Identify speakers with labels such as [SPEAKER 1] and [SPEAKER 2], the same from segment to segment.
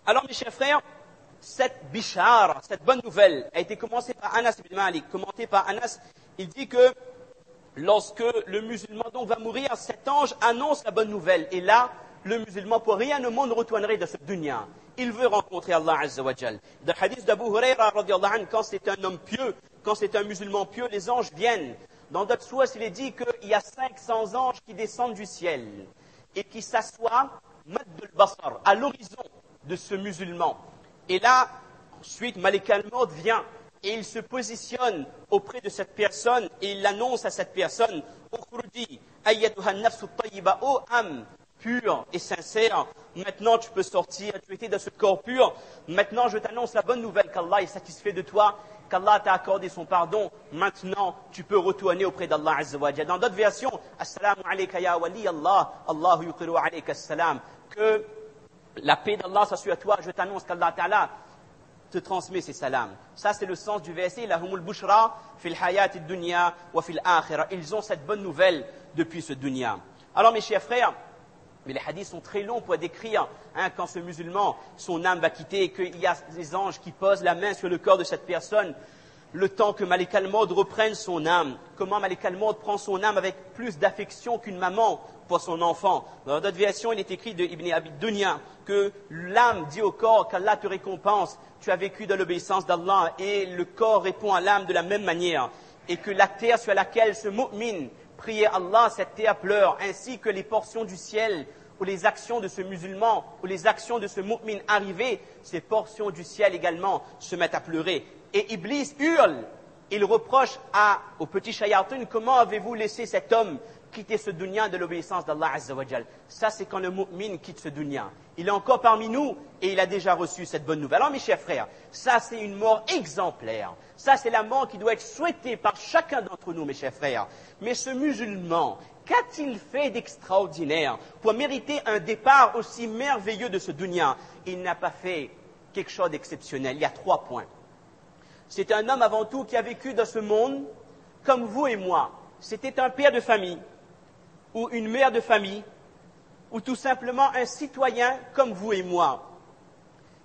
[SPEAKER 1] Alors mes chers frères, cette bishara, cette bonne nouvelle a été commencée par Anas ibn Malik. Commentée par Anas, il dit que lorsque le musulman donc va mourir, cet ange annonce la bonne nouvelle. Et là, le musulman pour rien au monde ne retournerait de ce dunya. Il veut rencontrer Allah Azza wa Jal. Dans le hadith d'Abu Huraira, radiallahu anhu, quand c'est un homme pieux, quand c'est un musulman pieux, les anges viennent. Dans d'autres sources, il est dit qu'il y a 500 anges qui descendent du ciel et qui s'assoient Madd al-Basar, à l'horizon de ce musulman. Et là, ensuite, Malik al-Maut vient et il se positionne auprès de cette personne et il annonce à cette personne Ukhruji ayyatuha an-nafsu at-tayyiba, ô âme pure et sincère, maintenant tu peux sortir, tu étais dans ce corps pur, maintenant je t'annonce la bonne nouvelle qu'Allah est satisfait de toi, qu'Allah t'a accordé son pardon, maintenant tu peux retourner auprès d'Allah Azza wa Jalla. Dans d'autres versions, Assalamu alayka ya wali Allah, Allahu yuqiru alayka as-salam, que la paix d'Allah soit sur toi, je t'annonce qu'Allah Ta'ala te transmet ses salams. Ça c'est le sens du verset, lahumul bushra fil hayati dunya wa fil akhirah. Ils ont cette bonne nouvelle depuis ce dunya. Alors mes chers frères, mais les hadiths sont très longs pour décrire quand ce musulman, son âme va quitter, et qu'il y a des anges qui posent la main sur le corps de cette personne, le temps que Malik al-Maut reprenne son âme. Comment Malik al-Maut prend son âme avec plus d'affection qu'une maman pour son enfant. Dans d'autres versions, il est écrit de Ibn Abi Dunya que l'âme dit au corps qu'Allah te récompense, tu as vécu dans l'obéissance d'Allah, et le corps répond à l'âme de la même manière. Et que la terre sur laquelle ce mu'min prier Allah, cette terre pleure, ainsi que les portions du ciel où les actions de ce musulman, où les actions de ce mu'min arrivées, ces portions du ciel également se mettent à pleurer. Et Iblis hurle, il reproche au petit shayatin, comment avez-vous laissé cet homme quitter ce dunya de l'obéissance d'Allah Azza wa Jal. Ça c'est quand le mu'min quitte ce dunya. Il est encore parmi nous et il a déjà reçu cette bonne nouvelle. Alors mes chers frères, ça c'est une mort exemplaire. Ça c'est la mort qui doit être souhaitée par chacun d'entre nous, mes chers frères. Mais ce musulman, qu'a-t-il fait d'extraordinaire pour mériter un départ aussi merveilleux de ce dunya? Il n'a pas fait quelque chose d'exceptionnel. Il y a 3 points. C'est un homme avant tout qui a vécu dans ce monde comme vous et moi. C'était un père de famille ou une mère de famille ou tout simplement un citoyen comme vous et moi.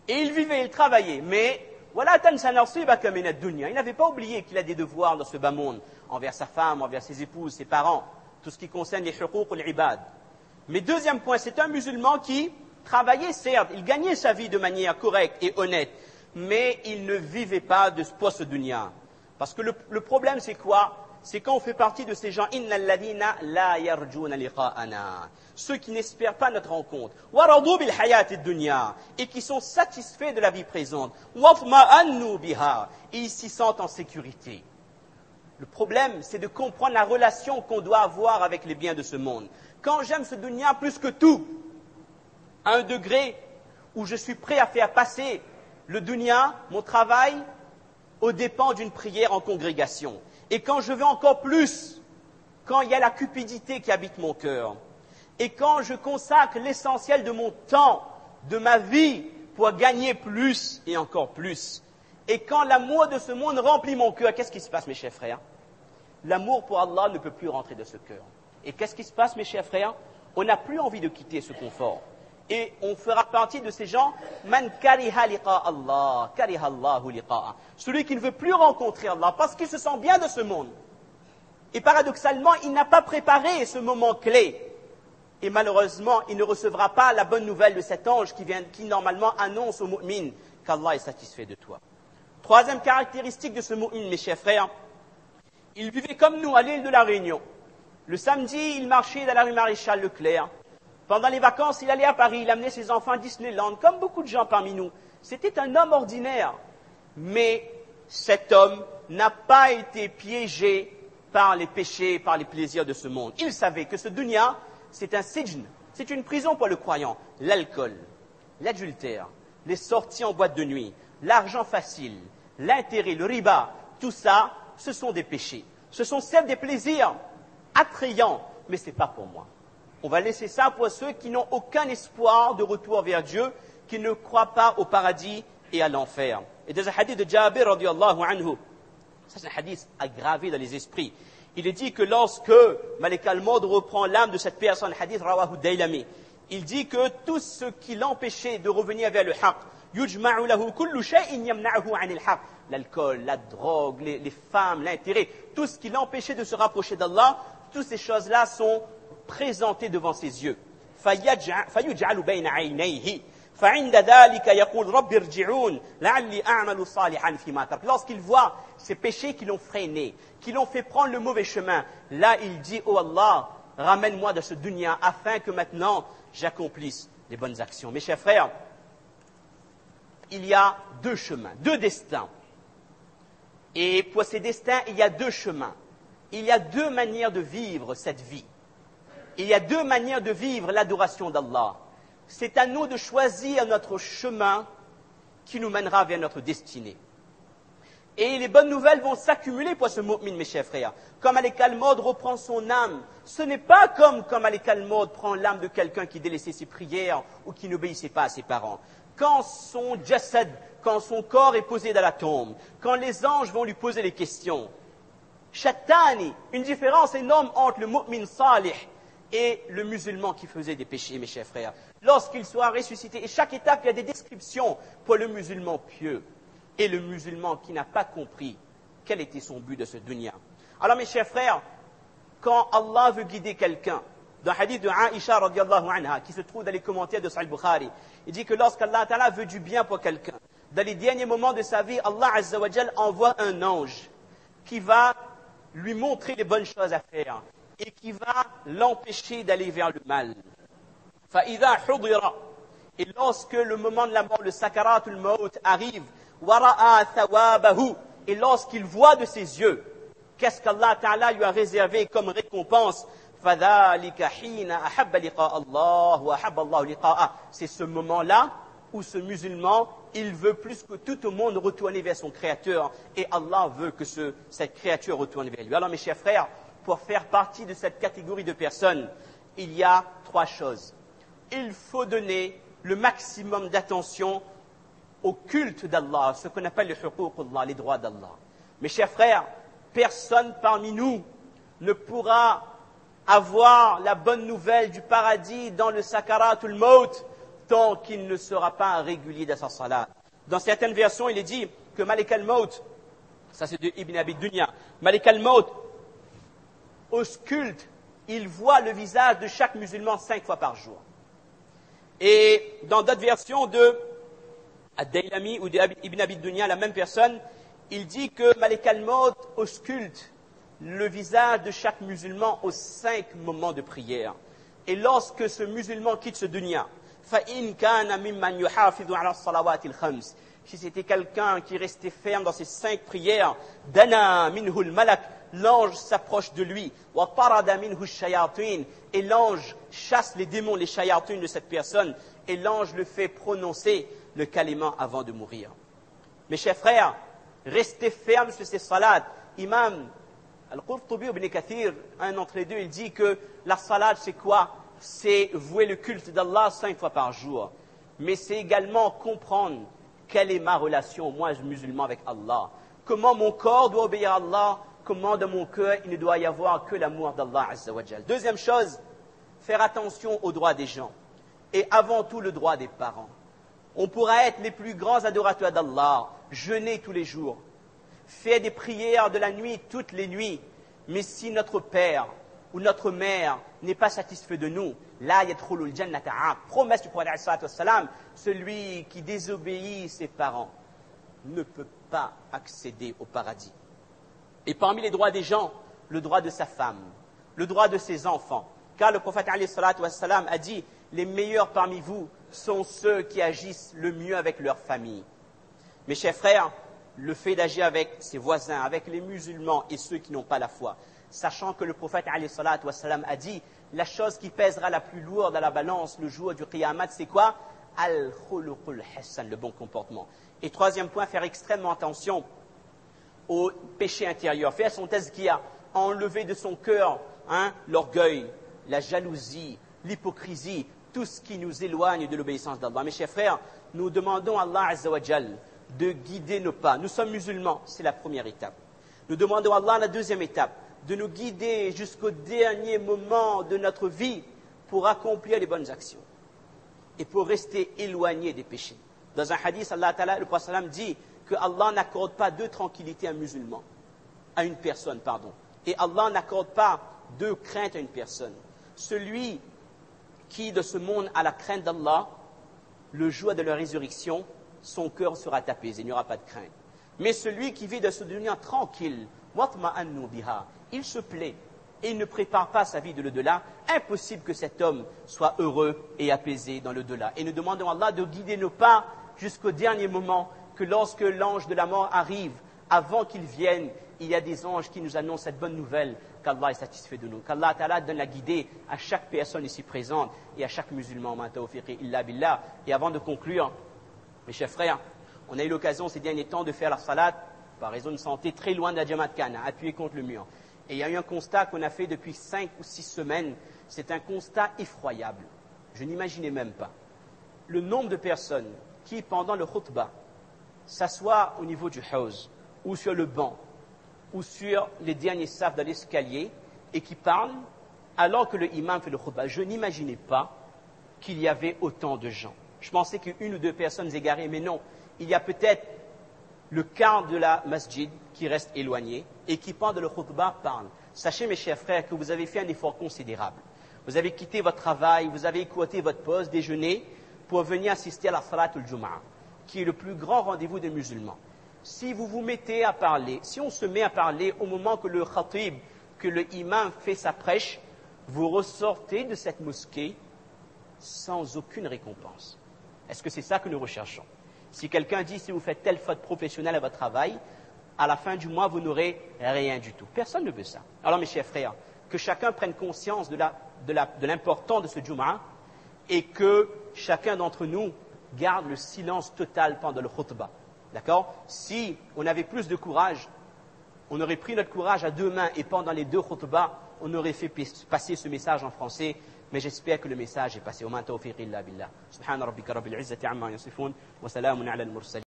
[SPEAKER 1] Et il vivait, il travaillait, mais voilà, il n'avait pas oublié qu'il a des devoirs dans ce bas monde envers sa femme, envers ses épouses, ses parents, tout ce qui concerne les huquq ou les ibad. Mais deuxième point, c'est un musulman qui travaillait, certes, il gagnait sa vie de manière correcte et honnête, mais il ne vivait pas de ce dunya. Parce que le problème, c'est quoi? C'est quand on fait partie de ces gens, innal ladina la yarjuna liqa'ana, ceux qui n'espèrent pas notre rencontre, waradu bil hayati dunya, et qui sont satisfaits de la vie présente, wafma'annu biha, et ils s'y sentent en sécurité. Le problème, c'est de comprendre la relation qu'on doit avoir avec les biens de ce monde. Quand j'aime ce dunya plus que tout, à un degré où je suis prêt à faire passer le dunya, mon travail, aux dépens d'une prière en congrégation. Et quand je veux encore plus, quand il y a la cupidité qui habite mon cœur, et quand je consacre l'essentiel de mon temps, de ma vie, pour gagner plus et encore plus, et quand l'amour de ce monde remplit mon cœur, qu'est-ce qui se passe, mes chers frères? L'amour pour Allah ne peut plus rentrer de ce cœur. Et qu'est-ce qui se passe, mes chers frères? On n'a plus envie de quitter ce confort. Et on fera partie de ces gens, man kariha liqa Allah, kariha Allahu liqa'a. Celui qui ne veut plus rencontrer Allah parce qu'il se sent bien de ce monde. Et paradoxalement, il n'a pas préparé ce moment clé. Et malheureusement, il ne recevra pas la bonne nouvelle de cet ange qui normalement annonce au mu'min qu'Allah est satisfait de toi. Troisième caractéristique de ce mu'min, mes chers frères, il vivait comme nous à l'île de la Réunion. Le samedi, il marchait dans la rue Maréchal Leclerc. Pendant les vacances, il allait à Paris, il amenait ses enfants à Disneyland, comme beaucoup de gens parmi nous. C'était un homme ordinaire. Mais cet homme n'a pas été piégé par les péchés, par les plaisirs de ce monde. Il savait que ce dunya, c'est un sijn, c'est une prison pour le croyant. L'alcool, l'adultère, les sorties en boîte de nuit, l'argent facile, l'intérêt, le riba, tout ça, ce sont des péchés. Ce sont certes des plaisirs attrayants, mais ce n'est pas pour moi. On va laisser ça pour ceux qui n'ont aucun espoir de retour vers Dieu, qui ne croient pas au paradis et à l'enfer. Et dans un hadith de Jabir, radiyallahu anhu, ça c'est un hadith aggravé dans les esprits. Il est dit que lorsque Malik al-Maut reprend l'âme de cette personne, hadith rawahu Daylami, il dit que tout ce qui l'empêchait de revenir vers le haqq, yujma'u lahu kullu shay'in yamna'uhu 'anil haqq, l'alcool, la drogue, les femmes, l'intérêt, tout ce qui l'empêchait de se rapprocher d'Allah, toutes ces choses-là sont présentées devant ses yeux. فَيُجْعَلُ بَيْنَ عَيْنَيْهِ فَعِنْدَ ذَلِكَ يَقُولُ رَبِّ ارْجِعُونِ لَعَلِّي أَعْمَلُ صَالِحًا فِيمَا تَرَكْتُ. Lorsqu'il voit ces péchés qui l'ont freiné, qui l'ont fait prendre le mauvais chemin, là il dit, oh Allah, ramène-moi de ce dunya afin que maintenant j'accomplisse les bonnes actions. Mes chers frères, il y a deux chemins, deux destins. Et pour ces destins, il y a deux chemins. Il y a deux manières de vivre cette vie. Il y a deux manières de vivre l'adoration d'Allah. C'est à nous de choisir notre chemin qui nous mènera vers notre destinée. Et les bonnes nouvelles vont s'accumuler pour ce mu'min, mes chers frères. Comme Malik al-Maud reprend son âme, ce n'est pas comme Malik al-Maud prend l'âme de quelqu'un qui délaissait ses prières ou qui n'obéissait pas à ses parents. Quand son jassad, quand son corps est posé dans la tombe, quand les anges vont lui poser les questions, Shattani, une différence énorme entre le mu'min salih et le musulman qui faisait des péchés, mes chers frères. Lorsqu'il sera ressuscité, et chaque étape, il y a des descriptions pour le musulman pieux et le musulman qui n'a pas compris quel était son but de ce dunya. Alors, mes chers frères, quand Allah veut guider quelqu'un, dans le hadith de Aïcha radiallahu anha, qui se trouve dans les commentaires de Sahih Bukhari, il dit que lorsqu'Allah Ta'ala veut du bien pour quelqu'un, dans les derniers moments de sa vie, Allah Azza wa Jal envoie un ange qui va lui montrer les bonnes choses à faire et qui va l'empêcher d'aller vers le mal. فَإِذَا حُضِرَ. Et lorsque le moment de la mort, le sakaratul maut arrive, وَرَأَى ثَوَابَهُ. Et lorsqu'il voit de ses yeux, qu'est-ce qu'Allah Ta'ala lui a réservé comme récompense? فَذَلِكَ حِينَ أَحَبَّ لِقَاءَ اللَّهِ وَأَحَبَّ اللَّهُ لِقَاءَهُ. C'est ce moment-là où ce musulman, il veut plus que tout le monde retourner vers son Créateur, et Allah veut que cette créature retourne vers lui. Alors mes chers frères, pour faire partie de cette catégorie de personnes, il y a trois choses. Il faut donner le maximum d'attention au culte d'Allah, ce qu'on appelle le huququllah, les droits d'Allah. Mes chers frères, personne parmi nous ne pourra avoir la bonne nouvelle du paradis dans le sakaratul maut tant qu'il ne sera pas régulier dans sa salat. Dans certaines versions, il est dit que Malik al-Maut, ça c'est de Ibn Abi Dunya, Malik al-Maut ausculte, il voit le visage de chaque musulman 5 fois par jour. Et dans d'autres versions de Ad-Daylami ou d'Ibn Abi Dunya, la même personne, il dit que Malik al-Maut ausculte le visage de chaque musulman aux 5 moments de prière. Et lorsque ce musulman quitte ce dunya, فَإِنْ كَانَ مِمَّنْ يُحَافِظُ عَلَى الصَّلَوَاتِ الْخَمْسِ. Si c'était quelqu'un qui restait ferme dans ses 5 prières, دَنَا مِنْهُ الْمَلَكِ. L'ange s'approche de lui. وَطَرَدَ مِنْهُ الشَّيَاطِينَ. Et l'ange chasse les démons, les shayatin de cette personne. Et l'ange le fait prononcer le kalima avant de mourir. Mes chers frères, restez fermes sur ces salats. Imam Al-Qurtubi ibn Kathir, un d'entre les deux, il dit que la salat, c'est quoi? C'est vouer le culte d'Allah 5 fois par jour. Mais c'est également comprendre quelle est ma relation, moi, musulman, avec Allah. Comment mon corps doit obéir à Allah, comment dans mon cœur, il ne doit y avoir que l'amour d'Allah Azza wa Jal. Deuxième chose, faire attention aux droits des gens. Et avant tout, le droit des parents. On pourra être les plus grands adorateurs d'Allah, jeûner tous les jours, faire des prières de la nuit toutes les nuits. Mais si notre père ou notre mère n'est pas satisfait de nous, là, yadkhulul jannata aq. Promesse du prophète sallallahu alayhi wa sallam, celui qui désobéit ses parents ne peut pas accéder au paradis. Et parmi les droits des gens, le droit de sa femme, le droit de ses enfants. Car le prophète sallallahu alayhi wa sallam a dit, les meilleurs parmi vous sont ceux qui agissent le mieux avec leur famille. Mes chers frères, le fait d'agir avec ses voisins, avec les musulmans et ceux qui n'ont pas la foi, sachant que le prophète sallallahu alayhi wa sallam a dit, la chose qui pèsera la plus lourde à la balance le jour du Qiyamah, c'est quoi? Al-khuluqul hassan, le bon comportement. Et troisième point, faire extrêmement attention au péché intérieur, faire son tazkiya, enlever de son cœur l'orgueil, la jalousie, l'hypocrisie, tout ce qui nous éloigne de l'obéissance d'Allah. Mes chers frères, nous demandons à Allah Azza wa Jal de guider nos pas. Nous sommes musulmans, c'est la première étape. Nous demandons à Allah la deuxième étape, de nous guider jusqu'au dernier moment de notre vie pour accomplir les bonnes actions. et pour rester éloigné des péchés. Dans un hadith, le prophète dit que Allah n'accorde pas de tranquillité à un musulman, à une personne, pardon. Et Allah n'accorde pas de crainte à une personne. Celui qui de ce monde a la crainte d'Allah, le jour de la résurrection, son cœur sera apaisé, il n'y aura pas de crainte. Mais celui qui vit de ce dunya tranquille, il se plaît et il ne prépare pas sa vie de l'au-delà, impossible que cet homme soit heureux et apaisé dans l'au-delà. Et nous demandons à Allah de guider nos pas jusqu'au dernier moment, que lorsque l'ange de la mort arrive, avant qu'il vienne, il y a des anges qui nous annoncent cette bonne nouvelle, qu'Allah est satisfait de nous, qu'Allah Ta'ala donne la guidée à chaque personne ici présente et à chaque musulman. Et avant de conclure, mes chers frères, on a eu l'occasion ces derniers temps de faire la salat, par raison de santé, très loin de la Jamaat Kana, appuyé contre le mur. Et il y a eu un constat qu'on a fait depuis 5 ou 6 semaines, c'est un constat effroyable. Je n'imaginais même pas le nombre de personnes qui, pendant le khutbah, s'assoient au niveau du hawz, ou sur le banc, ou sur les derniers safs de l'escalier, et qui parlent alors que le imam fait le khutbah. Je n'imaginais pas qu'il y avait autant de gens. Je pensais qu'une ou deux personnes égarées, mais non. Il y a peut-être le quart de la masjid qui reste éloigné et qui, pendant le khutbah, parle. Sachez, mes chers frères, que vous avez fait un effort considérable. Vous avez quitté votre travail, vous avez écouté votre pause déjeuner pour venir assister à la salat al-Jum'ah, qui est le plus grand rendez-vous des musulmans. Si vous vous mettez à parler, si on se met à parler au moment que le khatib, que le imam fait sa prêche, vous ressortez de cette mosquée sans aucune récompense. Est-ce que c'est ça que nous recherchons? Si quelqu'un dit, si vous faites telle faute professionnelle à votre travail, à la fin du mois, vous n'aurez rien du tout. Personne ne veut ça. Alors, mes chers frères, que chacun prenne conscience de l'importance de ce Jum'ah et que chacun d'entre nous garde le silence total pendant le khutbah. D'accord? Si on avait plus de courage, on aurait pris notre courage à deux mains et pendant les deux khutbahs, on aurait fait passer ce message en français. Mais j'espère que le message est passé. Wa ma tawfiqi illa billah. Subhana rabbika rabbil izzati amma yasifun wa salamun ala al-mursalin.